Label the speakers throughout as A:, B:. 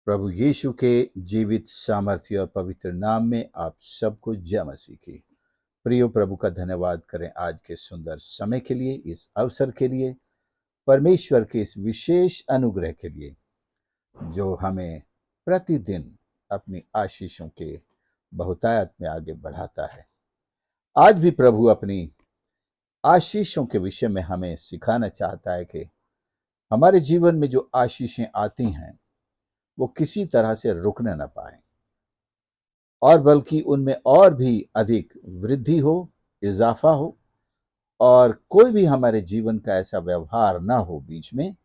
A: प्रभु यीशु के जीवित सामर्थ्य और पवित्र नाम में आप सबको जय मसीह की। प्रिय प्रभु का धन्यवाद करें आज के सुंदर समय के लिए, इस अवसर के लिए, परमेश्वर के इस विशेष अनुग्रह के लिए जो हमें प्रतिदिन अपनी आशीषों के बहुतायत में आगे बढ़ाता है। आज भी प्रभु अपनी आशीषों के विषय में हमें सिखाना चाहता है कि हमारे जीवन में जो आशीषें आती हैं वो किसी तरह से रुकने न पाए और बल्कि उनमें और भी अधिक वृद्धि हो, इजाफा हो, और कोई भी हमारे जीवन का ऐसा व्यवहार ना हो बीच में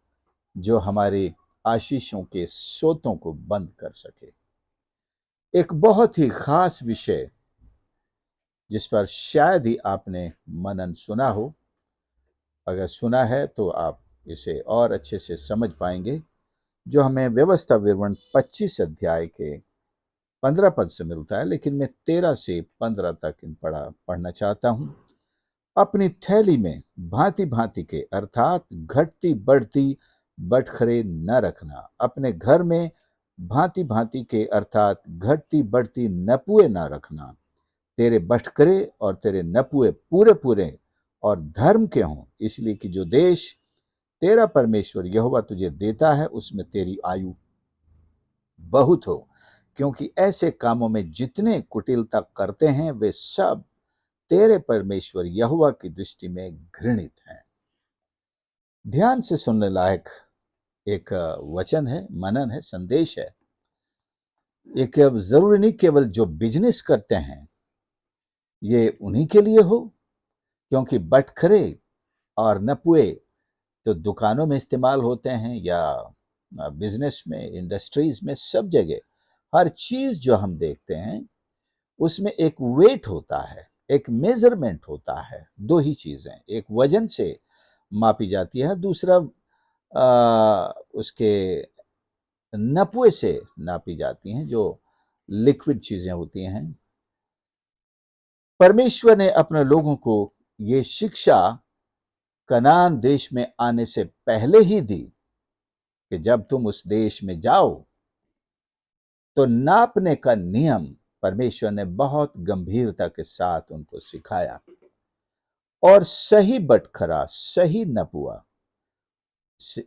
A: जो हमारे आशीषों के स्रोतों को बंद कर सके। एक बहुत ही खास विषय जिस पर शायद ही आपने मनन सुना हो, अगर सुना है तो आप इसे और अच्छे से समझ पाएंगे, जो हमें व्यवस्था विवरण 25 अध्याय के 15 पद से मिलता है, लेकिन मैं 13 से 15 तक इन पढ़ना चाहता हूं। अपनी थैली में भांति भांति के अर्थात घटती बढ़ती बटखरे न रखना, अपने घर में भांति भांति के अर्थात घटती बढ़ती नपुए न रखना। तेरे बटखरे और तेरे नपुए पूरे पूरे और धर्म के हों, इसलिए कि जो देश तेरा परमेश्वर यहोवा तुझे देता है उसमें तेरी आयु बहुत हो, क्योंकि ऐसे कामों में जितने कुटिलता करते हैं वे सब तेरे परमेश्वर यहोवा की दृष्टि में घृणित हैं। ध्यान से सुनने लायक एक वचन है, मनन है, संदेश है। एक जरूरी नहीं केवल जो बिजनेस करते हैं ये उन्हीं के लिए हो, क्योंकि बटखरे और नपुए तो दुकानों में इस्तेमाल होते हैं या बिजनेस में, इंडस्ट्रीज में, सब जगह हर चीज जो हम देखते हैं उसमें एक वेट होता है, एक मेजरमेंट होता है। दो ही चीजें, एक वजन से मापी जाती है, दूसरा उसके नपुए से नापी जाती हैं, जो लिक्विड चीजें होती हैं। परमेश्वर ने अपने लोगों को ये शिक्षा कनान देश में आने से पहले ही दी कि जब तुम उस देश में जाओ तो नापने का नियम परमेश्वर ने बहुत गंभीरता के साथ उनको सिखाया, और सही बटखरा, सही नपुआ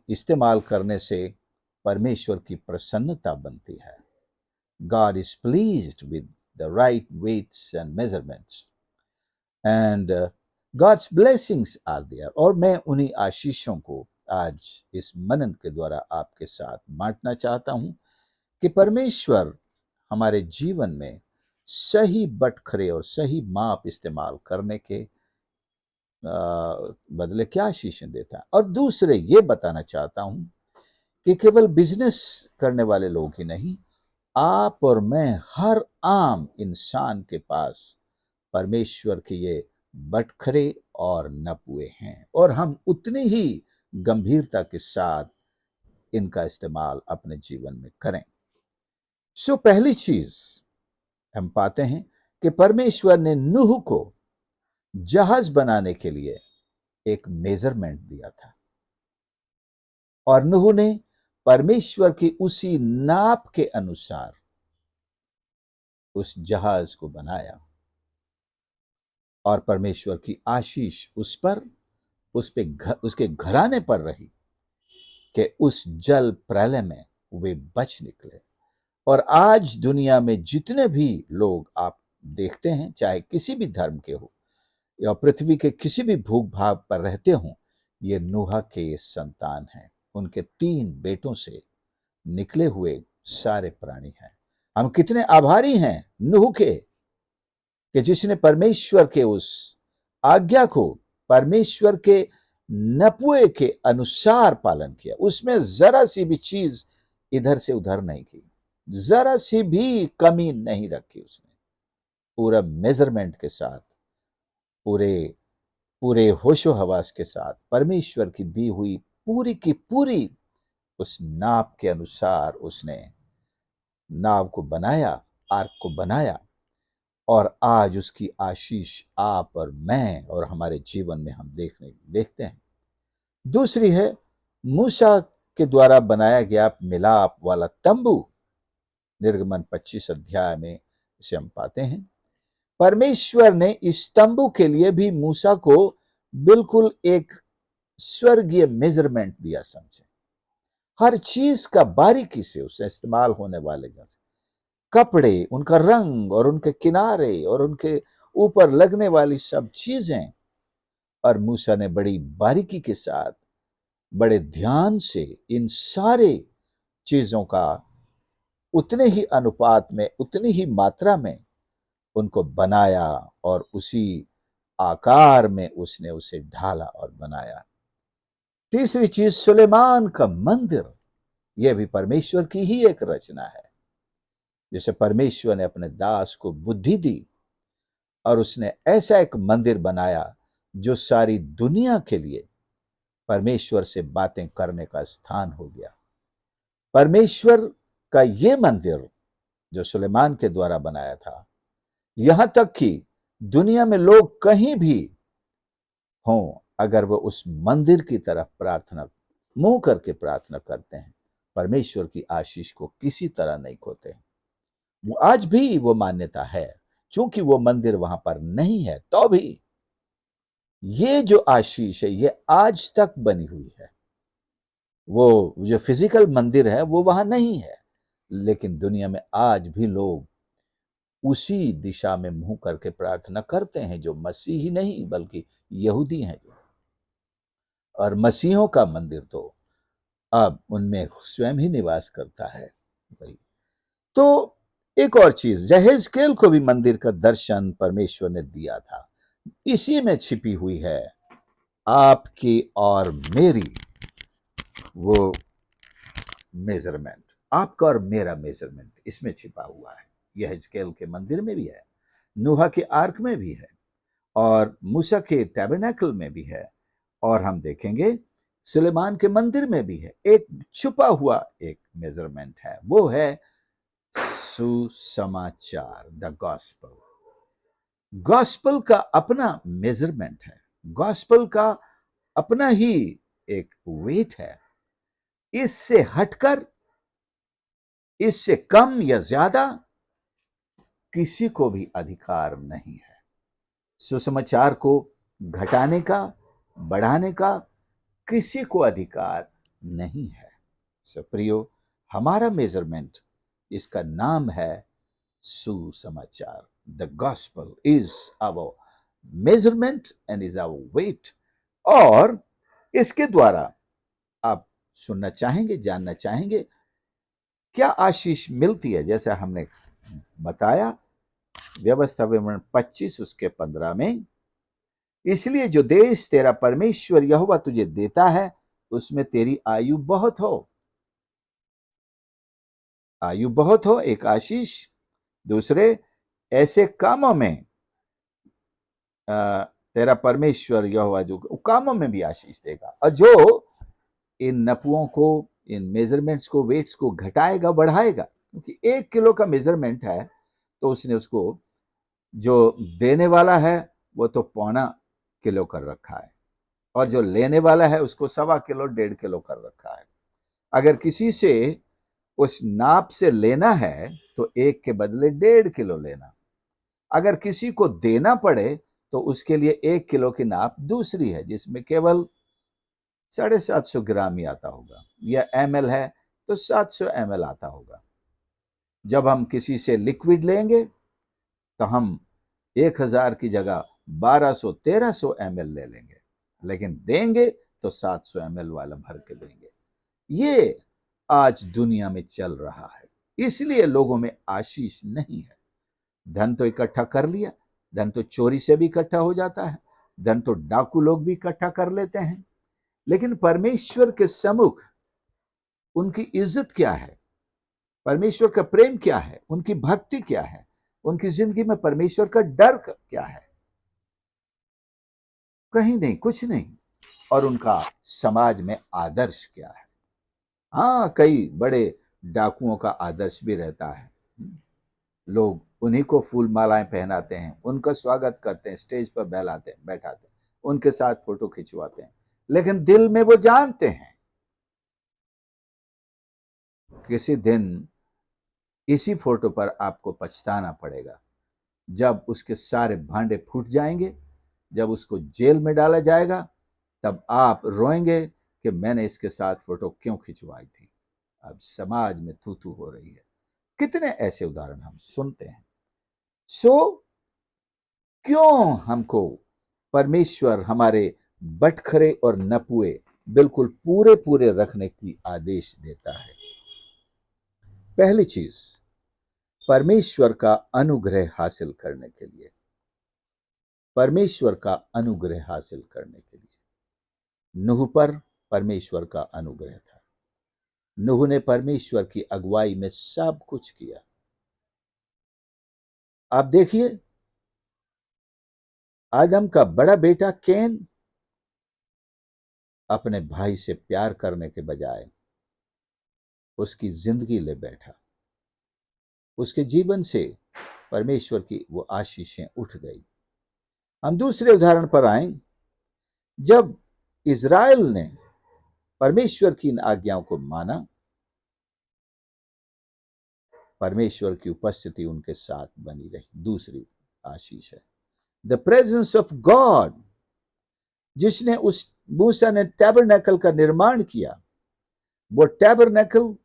A: इस्तेमाल करने से परमेश्वर की प्रसन्नता बनती है। God is pleased with the right weights and measurements and God's blessings are there। और मैं उन्हीं आशीषों को आज इस मनन के द्वारा आपके साथ बांटना चाहता हूं कि परमेश्वर हमारे जीवन में सही बटखरे और सही माप इस्तेमाल करने के बदले क्या आशीषें देता है। और दूसरे ये बताना चाहता हूं कि केवल बिजनेस करने वाले लोग ही नहीं, आप और मैं, हर आम इंसान के पास परमेश्वर के ये बटखरे और नपुए हैं, और हम उतनी ही गंभीरता के साथ इनका इस्तेमाल अपने जीवन में करें। पहली चीज हम पाते हैं कि परमेश्वर ने नूह को जहाज बनाने के लिए एक मेजरमेंट दिया था, और नूह ने परमेश्वर की उसी नाप के अनुसार उस जहाज को बनाया, और परमेश्वर की आशीष उस पर, उसके घराने पर रही कि उस जल प्रलय में वे बच निकले। और आज दुनिया में जितने भी लोग आप देखते हैं, चाहे किसी भी धर्म के हो या पृथ्वी के किसी भी भूख भाग पर रहते हों, ये नूह के संतान हैं। उनके 3 बेटों से निकले हुए सारे प्राणी हैं। हम कितने आभारी हैं नूह के कि जिसने परमेश्वर के उस आज्ञा को परमेश्वर के नपुए के अनुसार पालन किया। उसमें जरा सी भी चीज इधर से उधर नहीं की, जरा सी भी कमी नहीं रखी। उसने पूरा मेजरमेंट के साथ, पूरे पूरे होशो हवास के साथ परमेश्वर की दी हुई पूरी की पूरी उस नाप के अनुसार उसने नाव को बनाया, आर्क को बनाया, और आज उसकी आशीष आप और मैं और हमारे जीवन में हम देखते हैं। दूसरी है मूसा के द्वारा बनाया गया मिलाप वाला तंबू, निर्गमन 25 अध्याय में इसे हम पाते हैं। परमेश्वर ने इस तंबू के लिए भी मूसा को बिल्कुल एक स्वर्गीय मेजरमेंट दिया, समझे। हर चीज का बारीकी से उससे इस्तेमाल होने वाले जैसे कपड़े, उनका रंग और उनके किनारे और उनके ऊपर लगने वाली सब चीजें, और मूसा ने बड़ी बारीकी के साथ, बड़े ध्यान से इन सारे चीजों का उतने ही अनुपात में, उतनी ही मात्रा में उनको बनाया और उसी आकार में उसने उसे ढाला और बनाया। तीसरी चीज, सुलेमान का मंदिर, यह भी परमेश्वर की ही एक रचना है, जिसे परमेश्वर ने अपने दास को बुद्धि दी और उसने ऐसा एक मंदिर बनाया जो सारी दुनिया के लिए परमेश्वर से बातें करने का स्थान हो गया। परमेश्वर का यह मंदिर जो सुलेमान के द्वारा बनाया था, यहां तक कि दुनिया में लोग कहीं भी हों, अगर वो उस मंदिर की तरफ प्रार्थना, मुंह करके प्रार्थना करते हैं, परमेश्वर की आशीष को किसी तरह नहीं खोते। वो आज भी वो मान्यता है, क्योंकि वो मंदिर वहां पर नहीं है तो भी ये जो आशीष है ये आज तक बनी हुई है। वो जो फिजिकल मंदिर है वो वहां नहीं है, लेकिन दुनिया में आज भी लोग उसी दिशा में मुंह करके प्रार्थना करते हैं, जो मसीही नहीं बल्कि यहूदी हैं। और मसीहों का मंदिर तो अब उनमें स्वयं ही निवास करता है भाई। तो एक और चीज, यहेजकेल को भी मंदिर का दर्शन परमेश्वर ने दिया था। इसी में छिपी हुई है आपकी और मेरी वो मेजरमेंट, आपका और मेरा मेजरमेंट इसमें छिपा हुआ है। यहेजकेल के मंदिर में भी है, नूहा के आर्क में भी है, और मूसा के टैबरनेकल में भी है, और हम देखेंगे सुलेमान के मंदिर में भी है। एक छुपा हुआ एक मेजरमेंट है, वो है सुसमाचार, द गॉस्पल। गॉस्पल का अपना मेजरमेंट है, गॉस्पल का अपना ही एक वेट है। इससे हटकर, इससे कम या ज्यादा किसी को भी अधिकार नहीं है। सुसमाचार को घटाने का, बढ़ाने का किसी को अधिकार नहीं है। प्रियो, हमारा मेजरमेंट, इसका नाम है सुसमाचार। The gospel is our measurement and is our weight. और इसके द्वारा आप सुनना चाहेंगे, जानना चाहेंगे क्या आशीष मिलती है। जैसा हमने बताया व्यवस्था विवरण 25 उसके 15 में, इसलिए जो देश तेरा परमेश्वर यहोवा तुझे देता है उसमें तेरी आयु बहुत हो। आयु बहुत हो एक आशीष। दूसरे, ऐसे कामों में तेरा परमेश्वर यहोवा जो कामों में भी आशीष देगा, और जो इन नपुओं को, इन मेजरमेंट्स को, वेट्स को घटाएगा, बढ़ाएगा। क्योंकि 1 किलो का मेजरमेंट है तो उसने उसको, जो देने वाला है वो तो 1.25 किलो कर रखा है, और जो लेने वाला है उसको 1.25 किलो, 1.5 किलो कर रखा है। अगर किसी से उस नाप से लेना है तो 1 के बदले 1.5 किलो लेना। अगर किसी को देना पड़े तो उसके लिए 1 किलो की नाप दूसरी है, जिसमें केवल 750 ग्राम ही आता होगा, या ml है तो 700 ml आता होगा। जब हम किसी से लिक्विड लेंगे तो हम 1000 की जगह 1200-1300 ml ले लेंगे, लेकिन देंगे तो 700 ml वाला भर के देंगे। ये आज दुनिया में चल रहा है, इसलिए लोगों में आशीष नहीं है। धन तो इकट्ठा कर लिया, धन तो चोरी से भी इकट्ठा हो जाता है, धन तो डाकू लोग भी इकट्ठा कर लेते हैं, लेकिन परमेश्वर के सम्मुख उनकी इज्जत क्या है, परमेश्वर का प्रेम क्या है, उनकी भक्ति क्या है, उनकी जिंदगी में परमेश्वर का डर क्या है? कहीं नहीं, कुछ नहीं। और उनका समाज में आदर्श क्या है? हाँ, कई बड़े डाकुओं का आदर्श भी रहता है। लोग उन्हीं को फूल मालाएं पहनाते हैं, उनका स्वागत करते हैं, स्टेज पर बैठाते हैं, उनके साथ फोटो खिंचवाते हैं, लेकिन दिल में वो जानते हैं किसी दिन इसी फोटो पर आपको पछताना पड़ेगा। जब उसके सारे भांडे फूट जाएंगे, जब उसको जेल में डाला जाएगा, तब आप रोएंगे कि मैंने इसके साथ फोटो क्यों खिंचवाई थी। अब समाज में थू थू हो रही है। कितने ऐसे उदाहरण हम सुनते हैं। सो क्यों हमको परमेश्वर हमारे बटखरे और नपुए बिल्कुल पूरे पूरे रखने की आदेश देता है? पहली चीज, परमेश्वर का अनुग्रह हासिल करने के लिए। परमेश्वर का अनुग्रह हासिल करने के लिए नूह पर परमेश्वर का अनुग्रह था। नूह ने परमेश्वर की अगुवाई में सब कुछ किया। आप देखिए, आदम का बड़ा बेटा कैन अपने भाई से प्यार करने के बजाय उसकी जिंदगी ले बैठा। उसके जीवन से परमेश्वर की वो आशीषें उठ गई। हम दूसरे उदाहरण पर आए। जब इज़राइल ने परमेश्वर की इन आज्ञाओं को माना, परमेश्वर की उपस्थिति उनके साथ बनी रही। दूसरी आशीष है द प्रेजेंस ऑफ गॉड। जिसने उस मूसा ने टैबरनेकल का निर्माण किया, वो टैबरनेकल,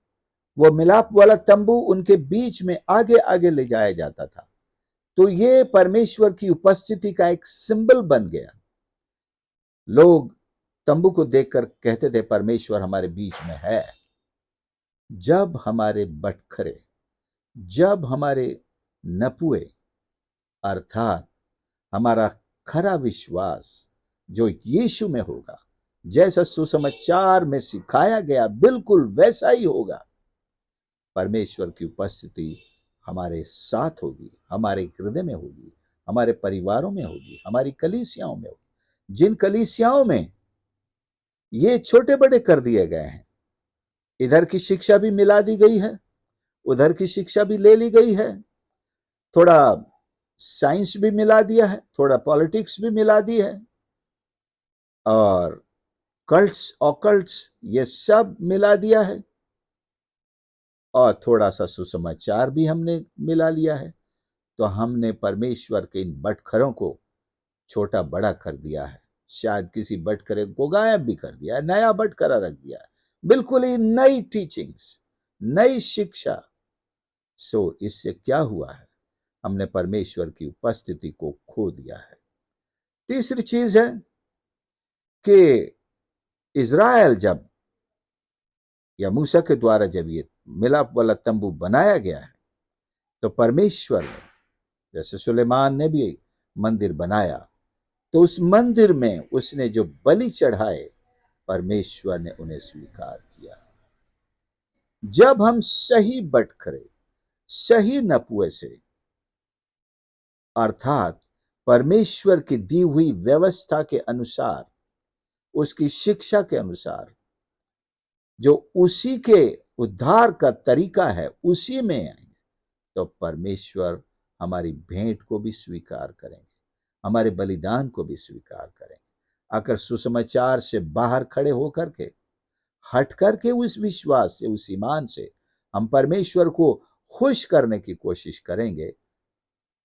A: वो मिलाप वाला तंबू उनके बीच में आगे आगे ले जाया जाता था। तो ये परमेश्वर की उपस्थिति का एक सिंबल बन गया। लोग तंबू को देखकर कहते थे परमेश्वर हमारे बीच में है। जब हमारे बटखरे, जब हमारे नपुए, अर्थात हमारा खरा विश्वास जो यीशु में होगा, जैसा सुसमाचार में सिखाया गया बिल्कुल वैसा ही होगा, परमेश्वर की उपस्थिति हमारे साथ होगी, हमारे हृदय में होगी, हमारे परिवारों में होगी, हमारी कलीसियाओं में होगी। जिन कलीसियाओं में ये छोटे बड़े कर दिए गए हैं, इधर की शिक्षा भी मिला दी गई है, उधर की शिक्षा भी ले ली गई है, थोड़ा साइंस भी मिला दिया है, थोड़ा पॉलिटिक्स भी मिला दी है, और कल्ट्स ऑकल्ट्स ये सब मिला दिया है, और थोड़ा सा सुसमाचार भी हमने मिला लिया है। तो हमने परमेश्वर के इन बटखरों को छोटा बड़ा कर दिया है। शायद किसी बटखरे को गायब भी कर दिया है, नया बटखरा रख दिया है, बिल्कुल ही नई टीचिंग्स, नई शिक्षा। सो इससे क्या हुआ है? हमने परमेश्वर की उपस्थिति को खो दिया है। तीसरी चीज है कि इज़राइल जब, या मूसा के द्वारा जब ये मिलाप वाला तंबू बनाया गया है, तो परमेश्वर ने, जैसे सुलेमान ने भी मंदिर बनाया, तो उस मंदिर में उसने जो बलि चढ़ाए, परमेश्वर ने उन्हें स्वीकार किया। जब हम सही बटखरे, सही नपुए से, अर्थात परमेश्वर की दी हुई व्यवस्था के अनुसार, उसकी शिक्षा के अनुसार, जो उसी के उद्धार का तरीका है, उसी में आएंगे, तो परमेश्वर हमारी भेंट को भी स्वीकार करेंगे, हमारे बलिदान को भी स्वीकार करेंगे। अगर सुसमाचार से बाहर खड़े होकर के, हट करके उस विश्वास से, उस ईमान से हम परमेश्वर को खुश करने की कोशिश करेंगे,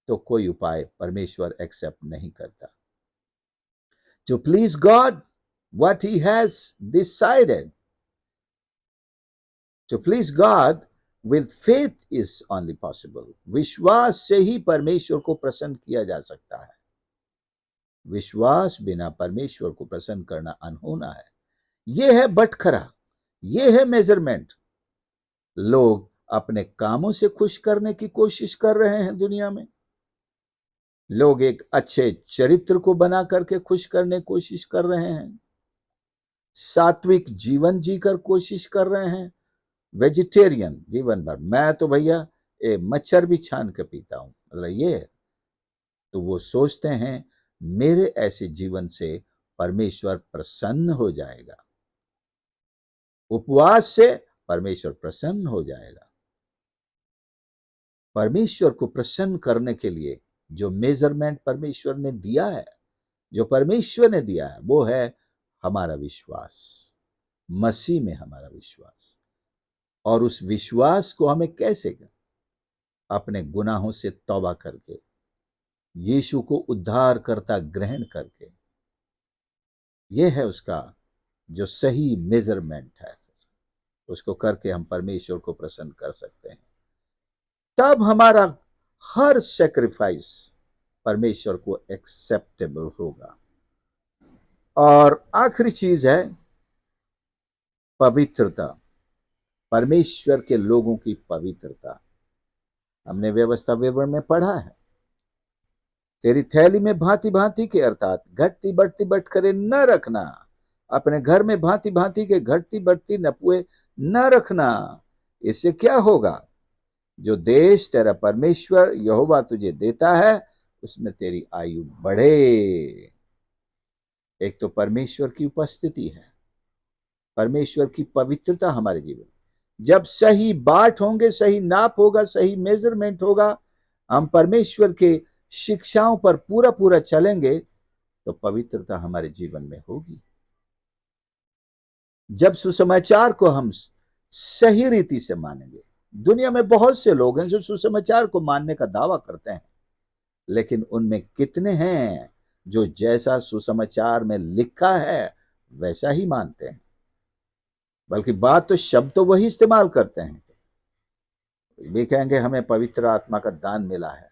A: तो कोई उपाय परमेश्वर एक्सेप्ट नहीं करता। To please God, what he has decided, to please God with faith is only possible. विश्वास से ही परमेश्वर को प्रसन्न किया जा सकता है। विश्वास बिना परमेश्वर को प्रसन्न करना अनहोना है। यह है बटखरा, यह है मेजरमेंट। लोग अपने कामों से खुश करने की कोशिश कर रहे हैं दुनिया में। लोग एक अच्छे चरित्र को बना करके खुश करने की कोशिश कर रहे हैं, सात्विक जीवन जीकर कोशिश कर रहे हैं, वेजिटेरियन जीवन भर, मैं तो भैया मच्छर भी छान के पीता हूं, मतलब ये। तो वो सोचते हैं मेरे ऐसे जीवन से परमेश्वर प्रसन्न हो जाएगा, उपवास से परमेश्वर प्रसन्न हो जाएगा। परमेश्वर को प्रसन्न करने के लिए जो मेजरमेंट परमेश्वर ने दिया है, जो परमेश्वर ने दिया है, वो है हमारा विश्वास, मसीह में हमारा विश्वास। और उस विश्वास को हमें कैसे अपने गुनाहों से तौबा करके, यीशु को उद्धार करता ग्रहण करके, यह है उसका जो सही मेजरमेंट है, उसको करके हम परमेश्वर को प्रसन्न कर सकते हैं। तब हमारा हर सेक्रीफाइस परमेश्वर को एक्सेप्टेबल होगा। और आखिरी चीज है पवित्रता, परमेश्वर के लोगों की पवित्रता। हमने व्यवस्था विवरण में पढ़ा है, तेरी थैली में भांति भांति के अर्थात घटती बढ़ती बटखरे न रखना, अपने घर में भांति भांति के घटती बढ़ती नपुए न रखना। इससे क्या होगा? जो देश तेरा परमेश्वर यहोवा तुझे देता है उसमें तेरी आयु बढ़े। एक तो परमेश्वर की उपस्थिति है, परमेश्वर की पवित्रता हमारे जीवन। जब सही बाट होंगे, सही नाप होगा, सही मेजरमेंट होगा, हम परमेश्वर के शिक्षाओं पर पूरा पूरा चलेंगे तो पवित्रता हमारे जीवन में होगी। जब सुसमाचार को हम सही रीति से मानेंगे, दुनिया में बहुत से लोग हैं जो सुसमाचार को मानने का दावा करते हैं, लेकिन उनमें कितने हैं जो जैसा सुसमाचार में लिखा है वैसा ही मानते हैं? बल्कि बात तो शब्द तो वही इस्तेमाल करते हैं, वे कहेंगे हमें पवित्र आत्मा का दान मिला है,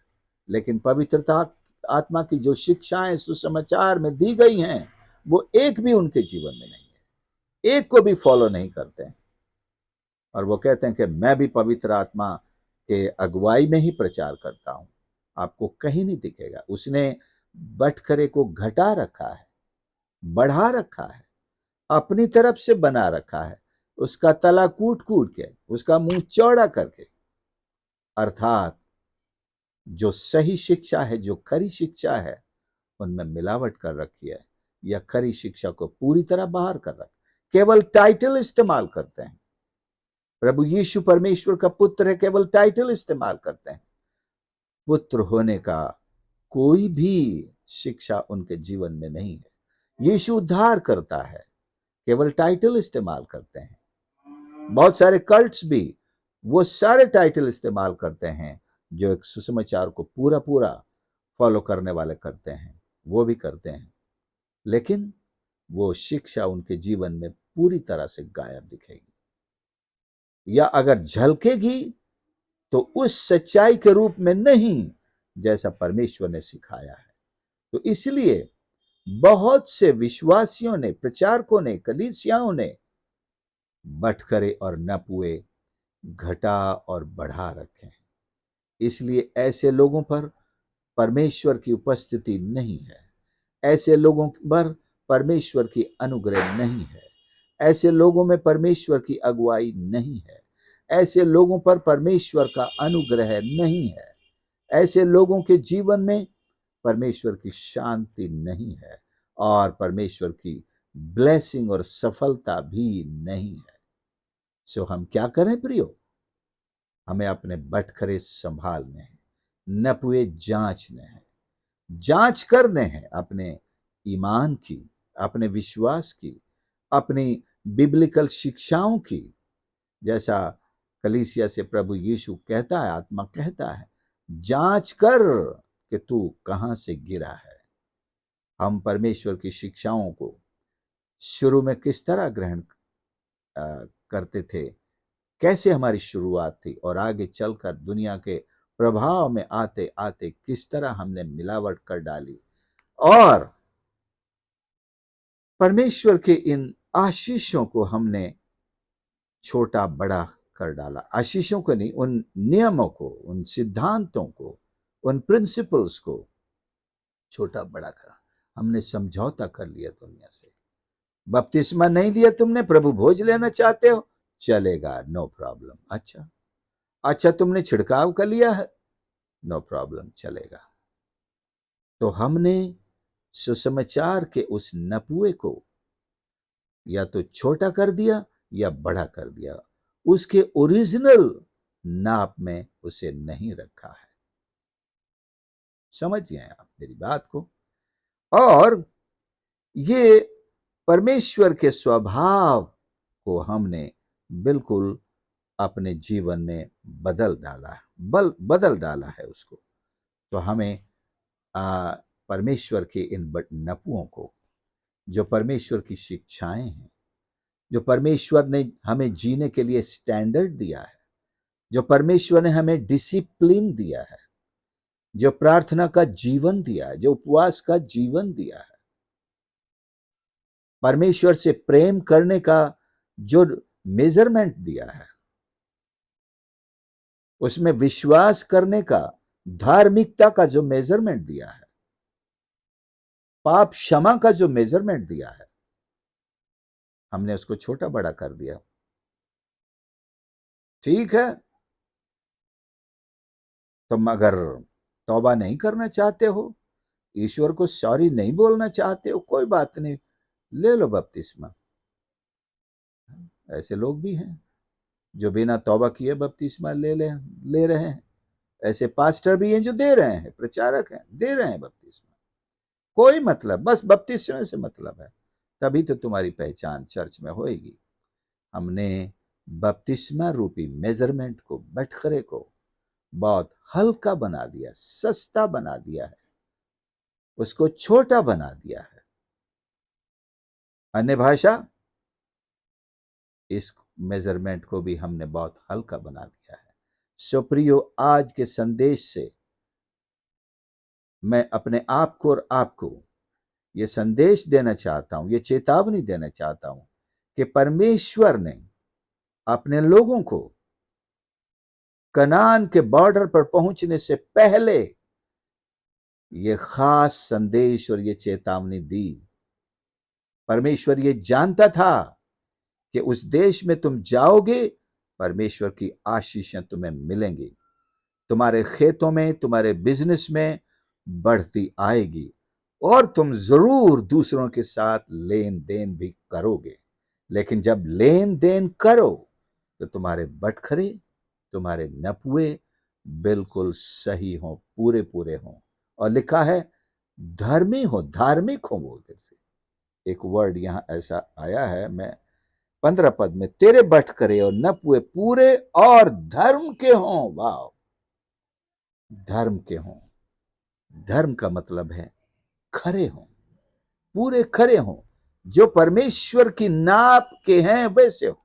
A: लेकिन पवित्रता आत्मा की जो शिक्षाएं सुसमाचार में दी गई हैं वो एक भी उनके जीवन में नहीं है, एक को भी फॉलो नहीं करते हैं। और वो कहते हैं कि मैं भी पवित्र आत्मा के अगुवाई में ही प्रचार करता हूं। आपको कहीं नहीं दिखेगा। उसने बटखरे को घटा रखा है, बढ़ा रखा है, अपनी तरफ से बना रखा है, उसका तला कूट कूट के, उसका मुंह चौड़ा करके। अर्थात जो सही शिक्षा है, जो खरी शिक्षा है, उनमें मिलावट कर रखी है, या खरी शिक्षा को पूरी तरह बाहर कर रखा। केवल टाइटल इस्तेमाल करते हैं, प्रभु यीशु परमेश्वर का पुत्र है, केवल टाइटल इस्तेमाल करते हैं। पुत्र होने का कोई भी शिक्षा उनके जीवन में नहीं है। यीशु उद्धार करता है, केवल टाइटल इस्तेमाल करते हैं। बहुत सारे कल्ट्स भी वो सारे टाइटल इस्तेमाल करते हैं जो एक सुसमाचार को पूरा पूरा फॉलो करने वाले करते हैं, वो भी करते हैं, लेकिन वो शिक्षा उनके जीवन में पूरी तरह से गायब दिखेगी, या अगर झलकेगी तो उस सच्चाई के रूप में नहीं जैसा परमेश्वर ने सिखाया है। तो इसलिए बहुत से विश्वासियों ने, प्रचारकों ने, कलीसियाओं ने बटखरे और नपुए घटा और बढ़ा रखे हैं। इसलिए ऐसे लोगों पर परमेश्वर की उपस्थिति नहीं है, ऐसे लोगों पर परमेश्वर की अनुग्रह नहीं है, ऐसे लोगों में परमेश्वर की अगुवाई नहीं है, ऐसे लोगों पर परमेश्वर का अनुग्रह नहीं है, ऐसे लोगों के जीवन में परमेश्वर की शांति नहीं है, और परमेश्वर की ब्लेसिंग और सफलता भी नहीं है। सो हम क्या करें प्रियो? हमें अपने बटखरे संभालने हैं, नपुए जांचने हैं, जांच करने हैं अपने ईमान की, अपने विश्वास की, अपनी बिब्लिकल शिक्षाओं की। जैसा कलीसिया से प्रभु यीशु कहता है, आत्मा कहता है, जांच कर कि तू कहां से गिरा है। हम परमेश्वर की शिक्षाओं को शुरू में किस तरह ग्रहण करते थे, कैसे हमारी शुरुआत थी, और आगे चलकर दुनिया के प्रभाव में आते आते किस तरह हमने मिलावट कर डाली, और परमेश्वर के इन आशीषों को हमने छोटा बड़ा कर डाला। आशीषों को नहीं, उन नियमों को, उन सिद्धांतों को, उन प्रिंसिपल्स को छोटा बड़ा करा। हमने समझौता कर लिया दुनिया से। बपतिस्मा नहीं लिया तुमने, प्रभु भोज लेना चाहते हो, चलेगा, नो प्रॉब्लम। अच्छा तुमने छिड़काव कर लिया है, नो प्रॉब्लम, चलेगा। तो हमने सुसमाचार के उस नपुए को या तो छोटा कर दिया या बड़ा कर दिया, उसके ओरिजिनल नाप में उसे नहीं रखा है। समझिए आप मेरी बात को। और ये परमेश्वर के स्वभाव को हमने बिल्कुल अपने जीवन में बदल डाला है, बदल डाला है उसको। तो हमें परमेश्वर के इन नपुओं को, जो परमेश्वर की शिक्षाएं हैं, जो परमेश्वर ने हमें जीने के लिए स्टैंडर्ड दिया है, जो परमेश्वर ने हमें डिसिप्लिन दिया है, जो प्रार्थना का जीवन दिया है, जो उपवास का जीवन दिया है, परमेश्वर से प्रेम करने का जो मेजरमेंट दिया है, उसमें विश्वास करने का, धार्मिकता का जो मेजरमेंट दिया है, पाप क्षमा का जो मेजरमेंट दिया है, हमने उसको छोटा बड़ा कर दिया। ठीक है, तुम अगर तौबा नहीं करना चाहते हो, ईश्वर को सॉरी नहीं बोलना चाहते हो, कोई बात नहीं, ले लो बपतिस्मा। ऐसे लोग भी हैं जो बिना तौबा किए बपतिस्मा ले रहे हैं। ऐसे पास्टर भी हैं जो दे रहे हैं, प्रचारक हैं, दे रहे हैं बपतिस्मा। कोई मतलब, बस बपतिस्मा से मतलब है, तभी तो तुम्हारी पहचान चर्च में होएगी। हमने बपतिस्मा रूपी मेजरमेंट को, बटखरे को बहुत हल्का बना दिया, सस्ता बना दिया है, उसको छोटा बना दिया है। अन्य भाषा, इस मेजरमेंट को भी हमने बहुत हल्का बना दिया है। सो प्रियो, आज के संदेश से मैं अपने आप को और आपको ये संदेश देना चाहता हूं, ये चेतावनी देना चाहता हूं कि परमेश्वर ने अपने लोगों को कनान के बॉर्डर पर पहुंचने से पहले ये खास संदेश और ये चेतावनी दी। परमेश्वर ये जानता था कि उस देश में तुम जाओगे, परमेश्वर की आशीषें तुम्हें मिलेंगी, तुम्हारे खेतों में, तुम्हारे बिजनेस में बढ़ती आएगी, और तुम जरूर दूसरों के साथ लेन देन भी करोगे। लेकिन जब लेन देन करो तो तुम्हारे बटखरे, तुम्हारे नपुए बिल्कुल सही हो, पूरे पूरे हो। और लिखा है धर्मी हो, धार्मिक हो। वो उधर से एक वर्ड यहां ऐसा आया है, मैं 15 पद में, तेरे बटखरे और नपुए पूरे और धर्म के हों। वाह, धर्म के हों। धर्म का मतलब है खरे हों, पूरे खरे हों, जो परमेश्वर की नाप के हैं वैसे हो।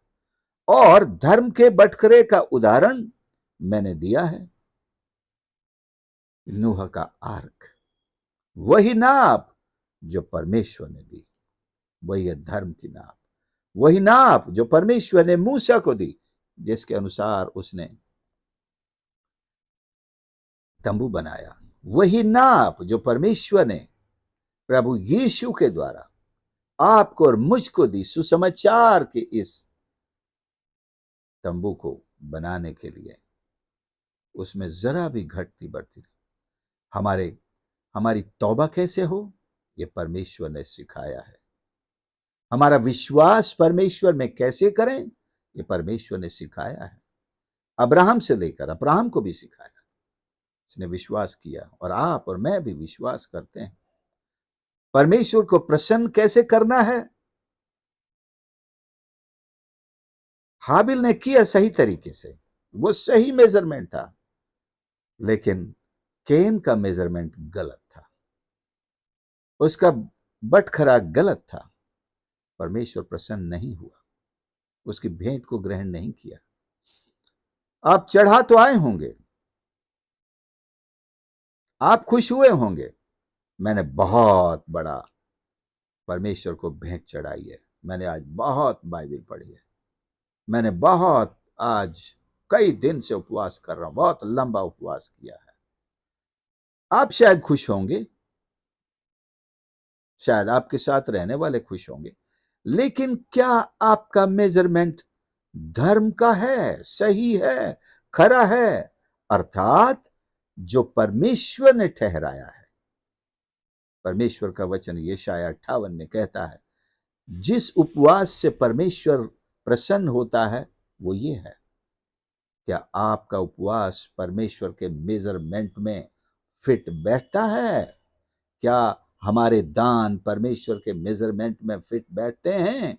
A: और धर्म के बटखरे का उदाहरण मैंने दिया है, नूह का आर्क। वही नाप जो परमेश्वर ने दी, वही है धर्म की नाप। वही नाप जो परमेश्वर ने मूसा को दी, जिसके अनुसार उसने तंबू बनाया। वही नाप जो परमेश्वर ने प्रभु यीशु के द्वारा आपको और मुझको दी, सुसमाचार के इस तंबू को बनाने के लिए। उसमें जरा भी घटती बढ़ती नहीं। हमारी तौबा कैसे हो, ये परमेश्वर ने सिखाया है। हमारा विश्वास परमेश्वर में कैसे करें, ये परमेश्वर ने सिखाया है। अब्राहम से लेकर अब्राहम को भी सिखाया, उसने विश्वास किया, और आप और मैं भी विश्वास करते हैं। परमेश्वर को प्रसन्न कैसे करना है, हाबिल ने किया सही तरीके से, वो सही मेजरमेंट था। लेकिन केन का मेजरमेंट गलत था, उसका बटखरा गलत था। परमेश्वर प्रसन्न नहीं हुआ, उसकी भेंट को ग्रहण नहीं किया। आप चढ़ा तो आए होंगे, आप खुश हुए होंगे, मैंने बहुत बड़ा परमेश्वर को भेंट चढ़ाई है, मैंने आज बहुत बाइबल पढ़ी है, मैंने बहुत आज कई दिन से उपवास कर रहा हूं, बहुत लंबा उपवास किया है। आप शायद खुश होंगे, शायद आपके साथ रहने वाले खुश होंगे। लेकिन क्या आपका मेजरमेंट धर्म का है, सही है, खरा है, अर्थात जो परमेश्वर ने ठहराया है? परमेश्वर का वचन यशायाह 58 में कहता है, जिस उपवास से परमेश्वर प्रसन्न होता है वो ये है। क्या आपका उपवास परमेश्वर के मेजरमेंट में फिट बैठता है? क्या हमारे दान परमेश्वर के मेजरमेंट में फिट बैठते हैं?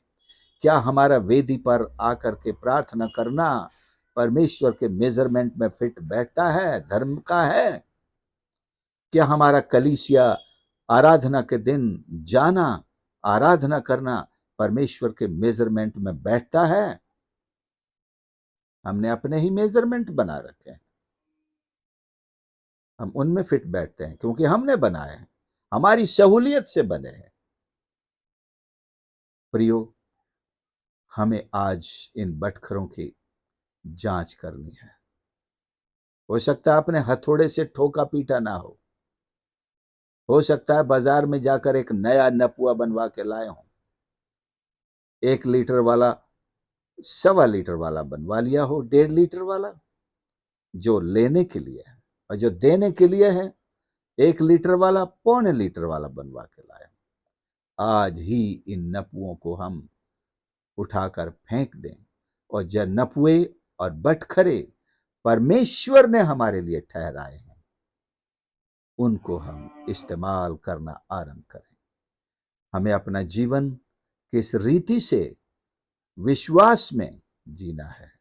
A: क्या हमारा वेदी पर आकर के प्रार्थना करना, परमेश्वर के मेजरमेंट में फिट बैठता है, धर्म का है? क्या हमारा कलीसिया आराधना के दिन जाना, आराधना करना परमेश्वर के मेजरमेंट में बैठता है? हमने अपने ही मेजरमेंट बना रखे हैं, हम उनमें फिट बैठते हैं क्योंकि हमने बनाए हैं, हमारी सहूलियत से बने हैं। प्रियो, हमें आज इन बटखरों की जांच करनी है। हो सकता है अपने हथौड़े से ठोका पीटा ना हो सकता है बाजार में जाकर एक नया नपुआ बनवा के लाए हो, 1 लीटर वाला 1.25 लीटर वाला बनवा लिया हो, 1.5 लीटर वाला जो लेने के लिए है, और जो देने के लिए है 1 लीटर वाला 1.25 लीटर वाला बनवा के लाए। आज ही इन नपुओं को हम उठाकर फेंक दें, और जो नपुए और बटखरे परमेश्वर ने हमारे लिए ठहराए हैं उनको हम इस्तेमाल करना आरंभ करें। हमें अपना जीवन किस रीति से विश्वास में जीना है,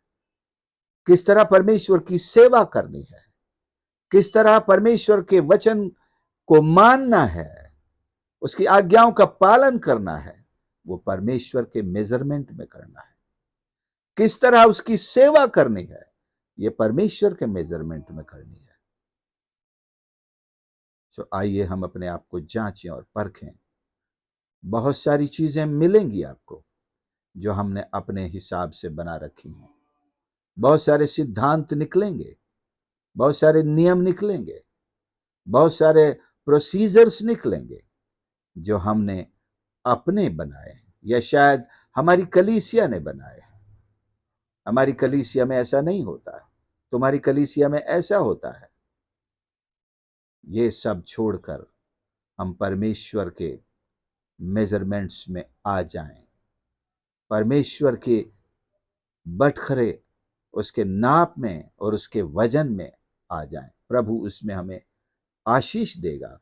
A: किस तरह परमेश्वर की सेवा करनी है, किस तरह परमेश्वर के वचन को मानना है, उसकी आज्ञाओं का पालन करना है, वो परमेश्वर के मेजरमेंट में करना है। किस तरह उसकी सेवा करनी है, ये परमेश्वर के मेजरमेंट में करनी है। तो आइए हम अपने आप को जांचें और परखें। बहुत सारी चीजें मिलेंगी आपको जो हमने अपने हिसाब से बना रखी हैं, बहुत सारे सिद्धांत निकलेंगे, बहुत सारे नियम निकलेंगे, बहुत सारे प्रोसीजर्स निकलेंगे जो हमने अपने बनाए हैं या शायद हमारी कलीसिया ने बनाए हैं। हमारी कलीसिया में ऐसा नहीं होता है, तुम्हारी कलीसिया में ऐसा होता है। ये सब छोड़कर हम परमेश्वर के मेजरमेंट्स में आ जाएं, परमेश्वर के बटखरे उसके नाप में और उसके वजन में आ जाएं। प्रभु उसमें हमें आशीष देगा।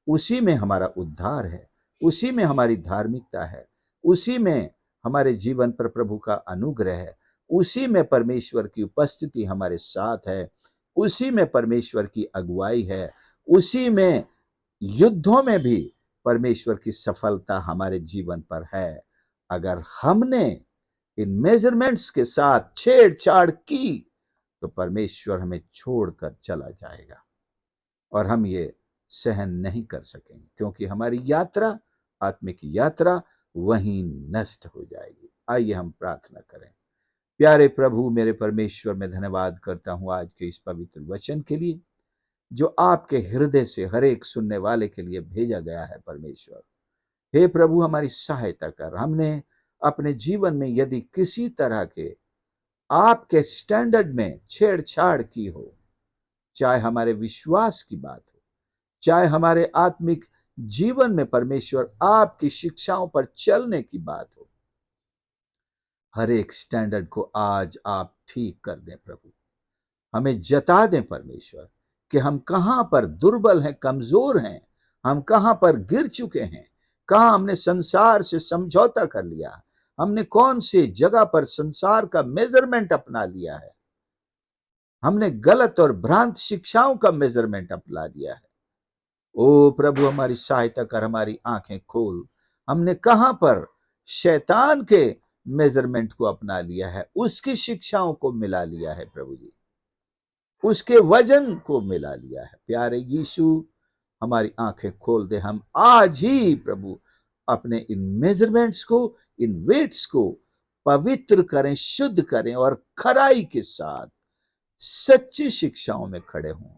A: उसी में हमारा उद्धार है, उसी में हमारी धार्मिकता है, उसी में हमारे जीवन पर प्रभु का अनुग्रह है, उसी में परमेश्वर की उपस्थिति हमारे साथ है, उसी में परमेश्वर की अगुवाई है, उसी में युद्धों में भी परमेश्वर की सफलता हमारे जीवन पर है। अगर हमने इन मेजरमेंट्स के साथ छेड़छाड़ की तो परमेश्वर हमें छोड़कर चला जाएगा और हम ये सहन नहीं कर सकेंगे, क्योंकि हमारी यात्रा, आत्मिक यात्रा वहीं नष्ट हो जाएगी। आइए हम प्रार्थना करें। प्यारे प्रभु, मेरे परमेश्वर, मैं धन्यवाद करता हूं आज के इस पवित्र वचन के लिए जो आपके हृदय से हर एक सुनने वाले के लिए भेजा गया है। परमेश्वर, हे प्रभु, हमारी सहायता कर। हमने अपने जीवन में यदि किसी तरह के आपके स्टैंडर्ड में छेड़छाड़ की हो, चाहे हमारे विश्वास की बात हो, चाहे हमारे आत्मिक जीवन में परमेश्वर आपकी शिक्षाओं पर चलने की बात हो, हर एक स्टैंडर्ड को आज आप ठीक कर दें प्रभु। हमें जता दें परमेश्वर कि हम कहां पर दुर्बल हैं, कमजोर हैं, हम कहां पर गिर चुके हैं, कहां हमने संसार से समझौता कर लिया, हमने कौन सी जगह पर संसार का मेजरमेंट अपना लिया है, हमने गलत और भ्रांत शिक्षाओं का मेजरमेंट अपना लिया है। ओ प्रभु, हमारी सहायता कर, हमारी आंखें खोल। हमने कहां पर शैतान के मेजरमेंट को अपना लिया है, उसकी शिक्षाओं को मिला लिया है प्रभु जी, उसके वजन को मिला लिया है। प्यारे यीशु, हमारी आंखें खोल दे। हम आज ही प्रभु अपने इन मेजरमेंट्स को, इन वेट्स को पवित्र करें, शुद्ध करें और खराई के साथ सच्ची शिक्षाओं में खड़े हों,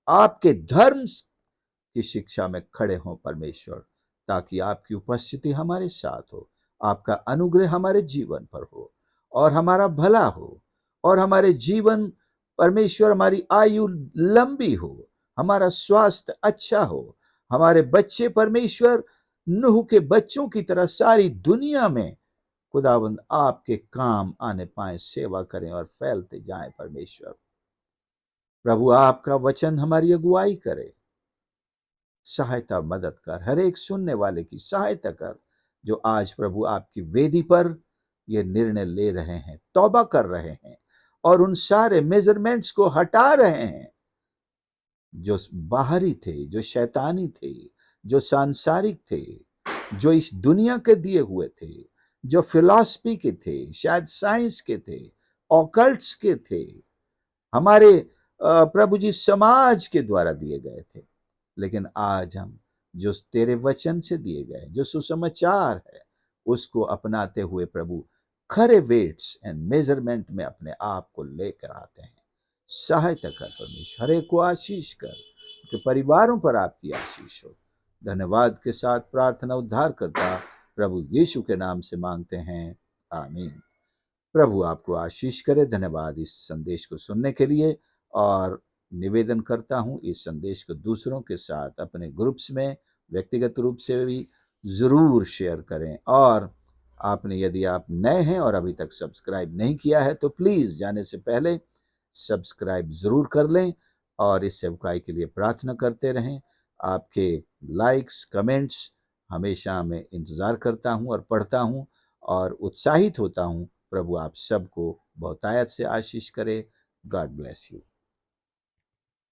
A: आपके धर्म की शिक्षा में खड़े हों परमेश्वर, ताकि आपकी उपस्थिति हमारे साथ हो, आपका अनुग्रह हमारे जीवन पर हो और हमारा भला हो, और हमारे जीवन परमेश्वर, हमारी आयु लंबी हो, हमारा स्वास्थ्य अच्छा हो, हमारे बच्चे परमेश्वर नूह के बच्चों की तरह सारी दुनिया में खुदावंद आपके काम आने पाए, सेवा करें और फैलते जाएं परमेश्वर। प्रभु, आपका वचन हमारी अगुवाई करे, सहायता मदद कर, हर एक सुनने वाले की सहायता कर जो आज प्रभु आपकी वेदी पर ये निर्णय ले रहे हैं, तौबा कर रहे हैं और उन सारे मेजरमेंट्स को हटा रहे हैं जो बाहरी थे, जो शैतानी थे, जो सांसारिक थे, जो इस दुनिया के दिए हुए थे, जो फिलॉसफी के थे, शायद साइंस के थे, ऑकल्ट्स के थे, हमारे प्रभु जी समाज के द्वारा दिए गए थे। लेकिन आज हम जो तेरे वचन से दिए गए, जो सुसमाचार है, उसको अपनाते हुए प्रभु खरे वेट्स एंड मेजरमेंट में अपने आप को लेकर आते हैं। सहायता कर परमेश्वर, हर एक को आशीष कर, उनके परिवारों पर आपकी आशीष हो। धन्यवाद के साथ प्रार्थना उद्धार करता प्रभु यीशु के नाम से मांगते हैं, आमीन। प्रभु आपको आशीष करे। धन्यवाद इस संदेश को सुनने के लिए, और निवेदन करता हूँ इस संदेश को दूसरों के साथ अपने ग्रुप्स में व्यक्तिगत रूप से भी ज़रूर शेयर करें। और आपने, यदि आप नए हैं और अभी तक सब्सक्राइब नहीं किया है, तो प्लीज़ जाने से पहले सब्सक्राइब ज़रूर कर लें और इस सेवकाई के लिए प्रार्थना करते रहें। आपके लाइक्स, कमेंट्स हमेशा मैं इंतज़ार करता हूँ और पढ़ता हूँ और उत्साहित होता हूँ। प्रभु आप सबको बहुतायत से आशीष करे। God bless you.